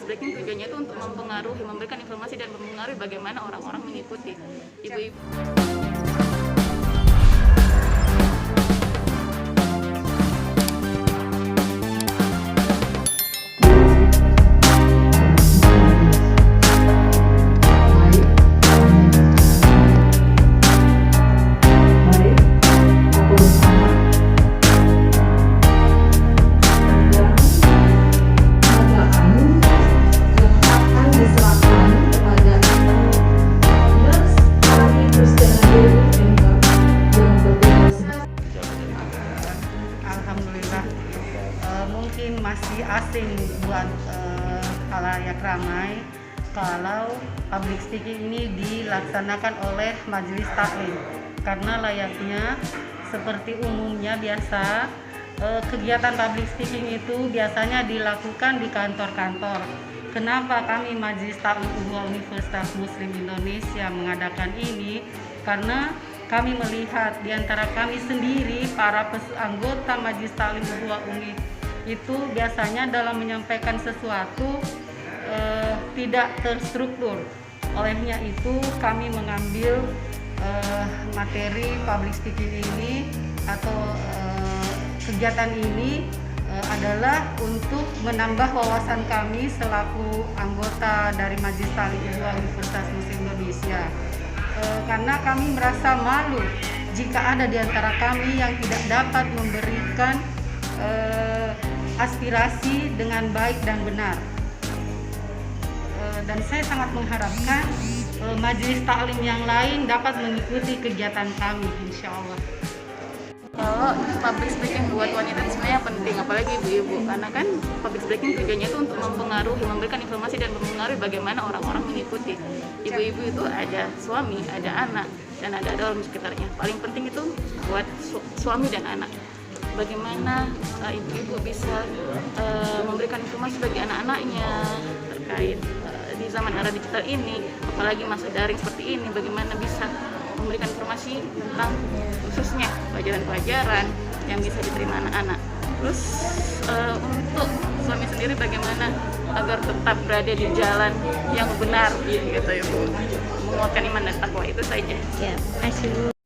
public speaking tujuannya itu untuk mempengaruhi, memberikan informasi dan mempengaruhi bagaimana orang-orang mengikuti ibu-ibu. Alhamdulillah, mungkin masih asing buat khalayak ramai kalau public speaking ini dilaksanakan oleh majelis taklim, karena layaknya seperti umumnya biasa kegiatan public speaking itu biasanya dilakukan di kantor-kantor. Kenapa kami Majelis Taklim Uhwah Universitas Muslim Indonesia mengadakan ini? Karena kami melihat di antara kami sendiri, para anggota Majelis Taklim Uhwah Umi itu biasanya dalam menyampaikan sesuatu tidak terstruktur. Olehnya itu kami mengambil materi public speaking ini atau kegiatan ini adalah untuk menambah wawasan kami selaku anggota dari Majelis Taklim Uhwah Universitas Muslim Indonesia. Karena kami merasa malu jika ada di antara kami yang tidak dapat memberikan aspirasi dengan baik dan benar. Dan saya sangat mengharapkan majelis taklim yang lain dapat mengikuti kegiatan kami, insya Allah. Kalau public speaking buat wanita itu sebenarnya penting, apalagi ibu-ibu, karena kan public speaking tujuannya itu untuk mempengaruhi, memberikan informasi dan mempengaruhi bagaimana orang-orang mengikuti. Ibu-ibu itu ada suami, ada anak, dan ada dalam sekitarnya. Paling penting itu buat suami dan anak. Bagaimana ibu-ibu bisa memberikan informasi bagi anak-anaknya terkait di zaman era digital ini, apalagi masa daring seperti ini, bagaimana bisa memberikan informasi tentang khususnya pelajaran-pelajaran yang bisa diterima anak-anak. Terus untuk suami sendiri bagaimana agar tetap berada di jalan yang benar gitu ya Bu, menguatkan iman dan takwa, itu saja. Ya, terima kasih Bu.